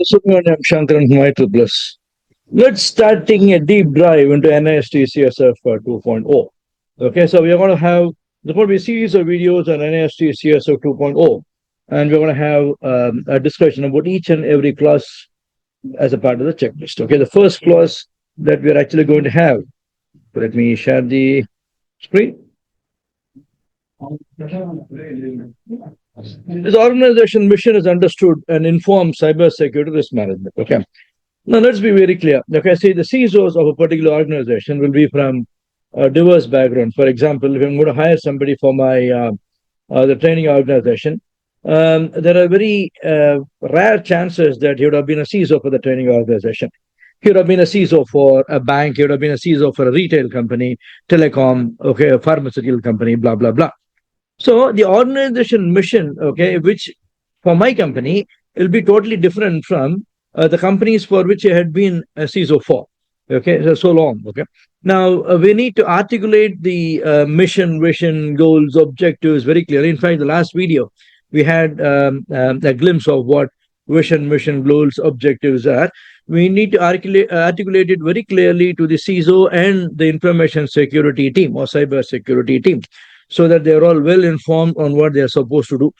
Subbu and I'm Shankaran from IEEE. Let's start taking a deep dive into NIST CSF 2.0. Okay, so we're going to have there's going to be a series of videos on NIST CSF 2.0, and we're going to have a discussion about each and every clause as a part of the checklist. Okay, the first clause that we're actually going to have. Let me share the screen. This organization mission is understood and informed cybersecurity risk management. Okay. Now let's be very clear. Okay, see the CISOs of a particular organization will be from a diverse background. For example, if I'm going to hire somebody for my the training organization, there are very rare chances that he would have been a CISO for the training organization. He would have been a CISO for a bank. He would have been a CISO for a retail company, telecom, okay, a pharmaceutical company, blah blah blah. So the organization mission, okay, which for my company will be totally different from the companies for which I had been a CISO for. Okay, so long. Okay. Now we need to articulate the mission, vision, goals, objectives very clearly. In fact, the last video we had a glimpse of what vision, mission, goals, objectives are. We need to articulate it very clearly to the CISO and the information security team or cyber security team, so that they're all well informed on what they're supposed to do.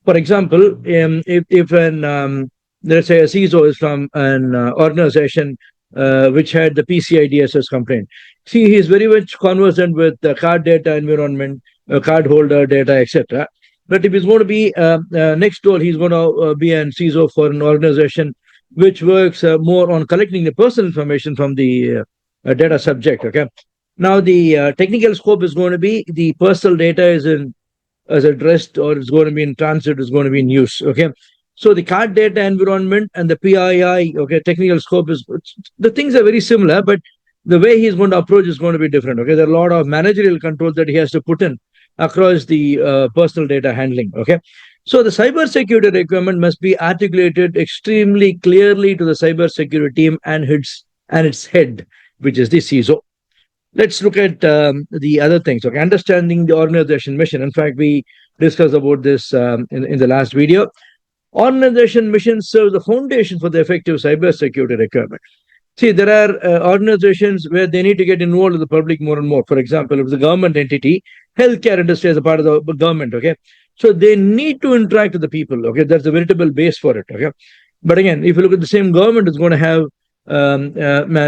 For example, if an let's say a CISO is from an organization which had the PCI DSS complaint, see, he's very much conversant with the card data environment, card holder data, etc. But if he's going to be next door, he's going to be an CISO for an organization which works more on collecting the personal information from the data subject. Okay. Now the technical scope is going to be the personal data is at rest, or it's going to be in transit, is going to be in use. Okay. So the card data environment and the PII, okay, technical scope is, the things are very similar, but the way he's going to approach is going to be different. Okay. There are a lot of managerial controls that he has to put in across the personal data handling. Okay. So the cybersecurity requirement must be articulated extremely clearly to the cybersecurity team and its head, which is the CISO. Let's look at the other things. Okay, understanding the organization mission. In fact, we discussed about this in the last video. Organization mission serves the foundation for the effective cybersecurity requirement. See, there are organizations where they need to get involved with the public more and more. For example, if the government entity, healthcare industry as a part of the government, okay, so they need to interact with the people. Okay, that's a veritable base for it. Okay, but again, if you look at the same government, it's going to have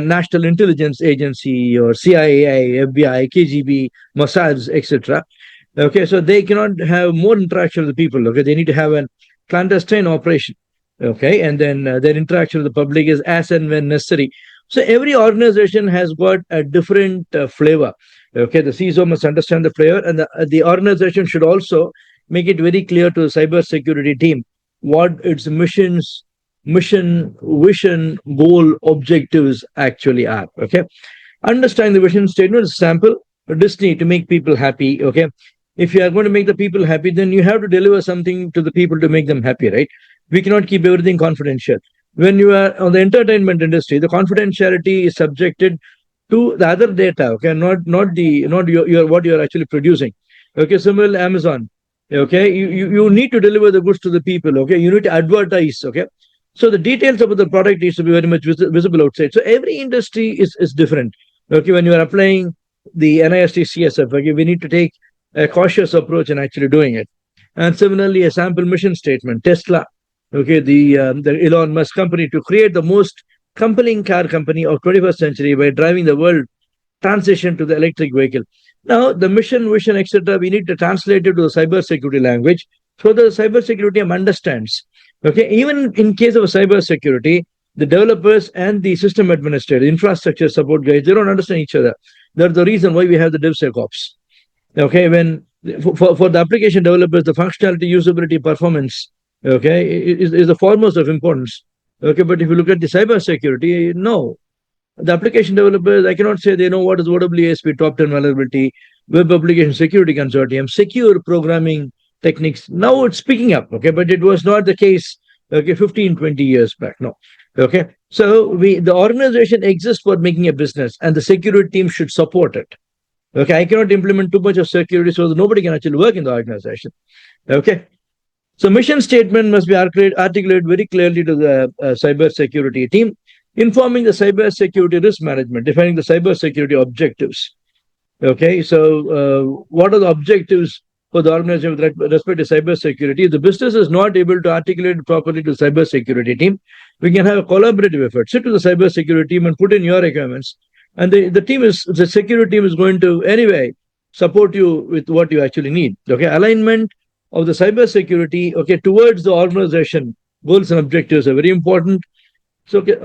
National Intelligence Agency or CIA, FBI, KGB, Mossad, etc. Okay, so they cannot have more interaction with the people. Okay, they need to have a clandestine operation. Okay, and then their interaction with the public is as and when necessary. So every organization has got a different flavor. Okay, the CISO must understand the flavor, and the organization should also make it very clear to the cybersecurity team what its mission, vision, goal, objectives actually are. Okay, understanding the vision statement is sample Disney to make people happy. Okay, if you are going to make the people happy, then you have to deliver something to the people to make them happy, right? We cannot keep everything confidential. When you are on the entertainment industry, the confidentiality is subjected to the other data. Okay, not your what you are actually producing. Okay, similarly Amazon. Okay, you need to deliver the goods to the people. Okay, you need to advertise. Okay, so the details about the product needs to be very much visible outside. So every industry is different. Okay, when you are applying the NIST CSF, okay, we need to take a cautious approach in actually doing it. And similarly, a sample mission statement. Tesla, okay, the Elon Musk company, to create the most compelling car company of 21st century by driving the world transition to the electric vehicle. Now, the mission, vision, etc., we need to translate it to the cybersecurity language so the cybersecurity team understands. Okay, even in case of a cybersecurity, the developers and the system administrator, infrastructure support guys, they don't understand each other. That's the reason why we have the DevSecOps. Okay, when for the application developers, the functionality, usability, performance, okay, is the foremost of importance. Okay, but if you look at the cybersecurity, no. The application developers, I cannot say they know what is OWASP, top 10 vulnerability, Web Application Security Consortium, secure programming techniques. Now it's picking up, okay, but it was not the case, okay, 15, 20 years back. No. Okay, so the organization exists for making a business, and the security team should support it. Okay, I cannot implement too much of security so that nobody can actually work in the organization. Okay. So mission statement must be articulated very clearly to the cyber security team, informing the cyber security risk management, defining the cyber security objectives. Okay, so what are the objectives for the organization with respect to cyber security? If the business is not able to articulate it properly to the cyber security team, we can have a collaborative effort. Sit to the cyber security team and put in your requirements, and the security team is going to anyway support you with what you actually need. Okay, alignment of the cyber security, okay, towards the organization goals and objectives are very important. So, okay,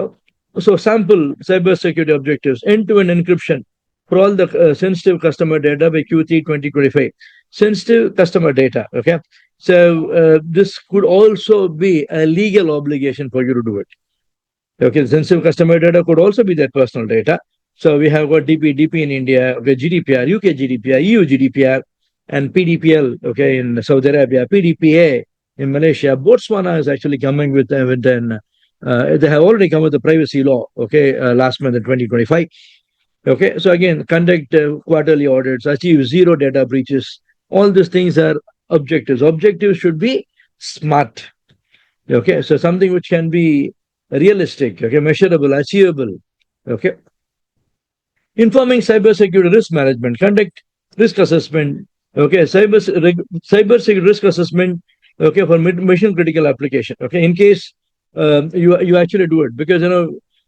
so sample cyber security objectives: end-to-end encryption for all the sensitive customer data by Q3 2025. Sensitive customer data. Okay, so this could also be a legal obligation for you to do it. Okay, sensitive customer data could also be their personal data. So we have got DP in India, okay, GDPR, UK GDPR, EU GDPR, and PDPL, okay, in Saudi Arabia, PDPA in Malaysia. Botswana is actually coming with an they have already come with the privacy law, okay, last month in 2025. Okay, so again, conduct quarterly audits, achieve zero data breaches. All these things are objectives. Objectives should be smart. Okay, so something which can be realistic, okay, measurable, achievable. Okay, informing cybersecurity risk management, conduct risk assessment. Okay, cybersecurity risk assessment. Okay, for mission critical application. Okay, in case you actually do it, because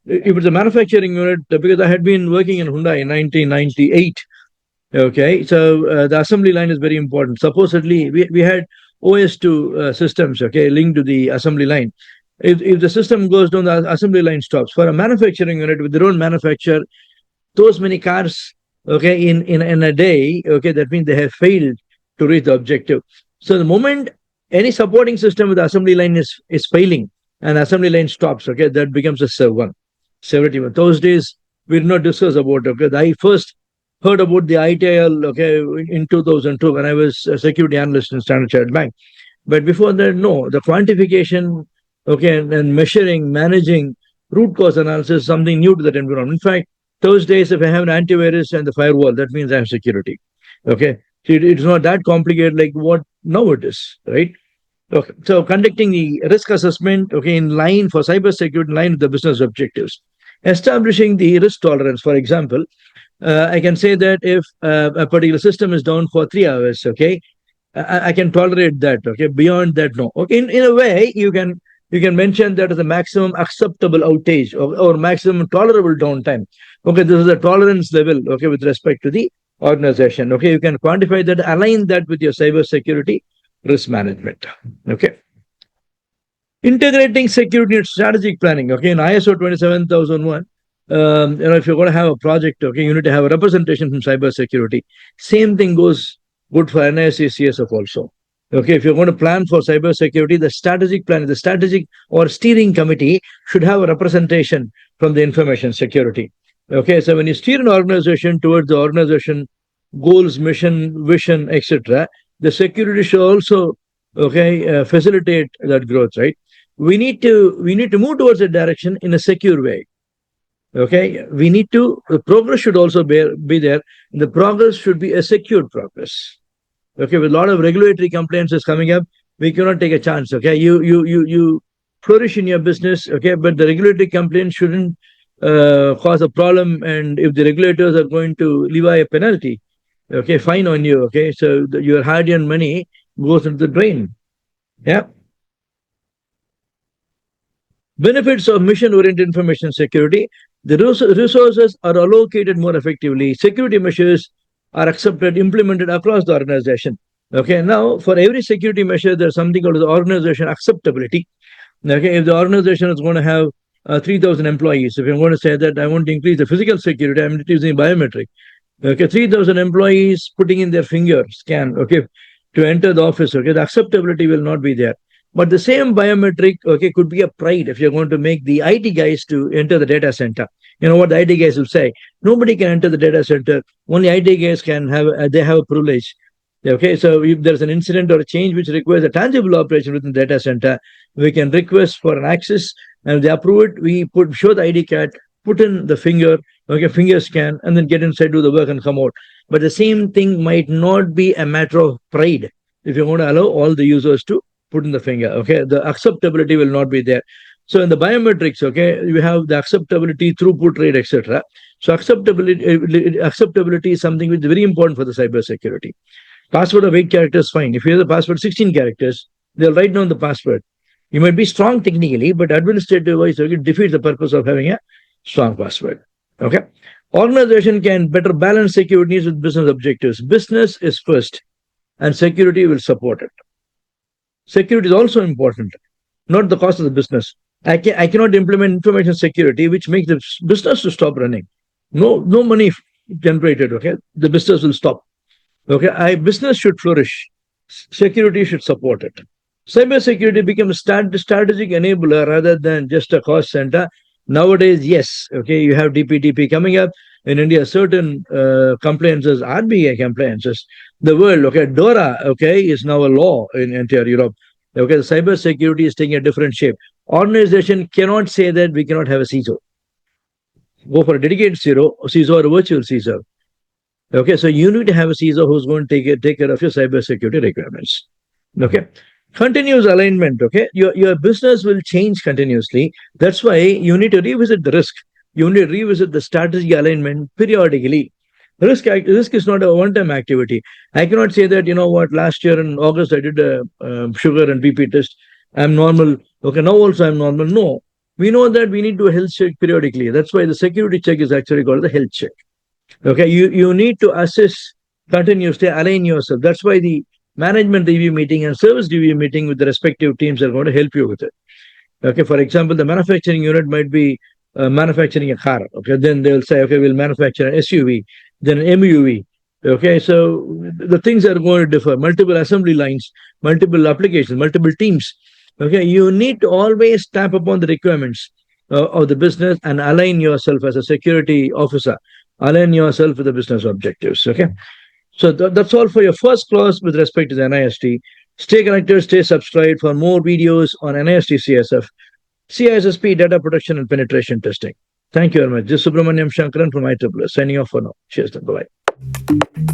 if it's a manufacturing unit, because I had been working in Hyundai in 1998. Okay, so the assembly line is very important. Supposedly, we had OS2 systems, okay, linked to the assembly line. If the system goes down, the assembly line stops. For a manufacturing unit with their own manufacture, those many cars, okay, in a day, okay, that means they have failed to reach the objective. So the moment any supporting system with the assembly line is failing and assembly line stops, okay, that becomes a server. Severity. Those days we did not discuss about it. Okay, I first heard about the ITIL, okay, in 2002 when I was a security analyst in Standard Chartered Bank. But before that, no, the quantification, okay, and measuring, managing, root cause analysis is something new to that environment. In fact, those days, if I have an antivirus and the firewall, that means I have security. Okay, so it's not that complicated like what now it is, right? Okay, so conducting the risk assessment, okay, in line for cybersecurity, in line with the business objectives. Establishing the risk tolerance, for example, I can say that if a particular system is down for 3 hours, okay, I can tolerate that. Okay, beyond that, no. Okay, in a way, you can mention that as a maximum acceptable outage or maximum tolerable downtime. Okay, this is a tolerance level. Okay, with respect to the organization. Okay, you can quantify that, align that with your cybersecurity risk management. Okay. Integrating security and strategic planning. Okay, in ISO 27001, if you're going to have a project, okay, you need to have a representation from cybersecurity. Same thing goes good for NIST CSF also. Okay, if you're going to plan for cybersecurity, the strategic plan, the strategic or steering committee should have a representation from the information security. Okay, so when you steer an organization towards the organization goals, mission, vision, etc., the security should also, okay, facilitate that growth, right? We need to move towards a direction in a secure way. Okay, the progress should also be there. The progress should be a secure progress. Okay, with a lot of regulatory compliances coming up, we cannot take a chance. Okay, you flourish in your business. Okay, but the regulatory compliance shouldn't cause a problem. And if the regulators are going to levy a penalty, okay, fine on you. Okay, so your hard-earned money goes into the drain. Yeah. Benefits of mission-oriented information security. The resources are allocated more effectively. Security measures are accepted, implemented across the organization. Okay, now for every security measure, there's something called the organization acceptability. Okay, if the organization is going to have 3,000 employees, if I'm going to say that I want to increase the physical security, I'm using biometric. Okay, 3,000 employees putting in their finger scan, okay, to enter the office. Okay, the acceptability will not be there. But the same biometric, okay, could be a pride if you're going to make the IT guys to enter the data center. You know what the IT guys will say? Nobody can enter the data center. Only IT guys can have, they have a privilege. Okay, so if there's an incident or a change which requires a tangible operation within the data center, we can request for an access, and if they approve it, we show the ID card, put in the finger, okay, finger scan, and then get inside, do the work, and come out. But the same thing might not be a matter of pride if you want to allow all the users to putting the finger. Okay, the acceptability will not be there. So in the biometrics, okay, you have the acceptability, throughput rate, etc. So acceptability is something which is very important for the cybersecurity. Password of 8 characters, fine. If you have the password 16 characters, they'll write down the password. You might be strong technically, but administrative wise, it defeats the purpose of having a strong password. Okay. Organization can better balance security needs with business objectives. Business is first, and security will support it. Security is also important, not the cost of the business. I cannot implement information security, which makes the business to stop running. No money generated. Okay, the business will stop. Okay, business should flourish. Security should support it. Cybersecurity becomes a strategic enabler rather than just a cost center. Nowadays, yes, okay, you have DPTP coming up. In India, certain compliances, RBI compliances, the world, okay, DORA, okay, is now a law in entire Europe. Okay, the cybersecurity is taking a different shape. Organization cannot say that we cannot have a CISO. Go for a dedicated CISO or a virtual CISO. Okay, so you need to have a CISO who's going to take care of your cybersecurity requirements. Okay, continuous alignment. Okay, your business will change continuously. That's why you need to revisit the risk. You need to revisit the strategy alignment periodically. Risk is not a one-time activity. I cannot say that, you know what, last year in August I did a sugar and BP test. I'm normal. Okay, now also I'm normal. No, we know that we need to health check periodically. That's why the security check is actually called the health check. Okay, you need to assess continuously, align yourself. That's why the management review meeting and service review meeting with the respective teams are going to help you with it. Okay, for example, the manufacturing unit might be manufacturing a car. Okay, then they'll say, okay, we'll manufacture an SUV, then an MUV. Okay, so the things are going to differ. Multiple assembly lines, multiple applications, multiple teams. Okay, you need to always tap upon the requirements of the business and align yourself as a security officer. Align yourself with the business objectives. Okay, so that's all for your first class with respect to the NIST. Stay connected, stay subscribed for more videos on NIST CSF, CISSP, data protection and penetration testing. Thank you very much. This is Subramaniam Shankaran from IEEE, signing off for now. Cheers. Bye-bye.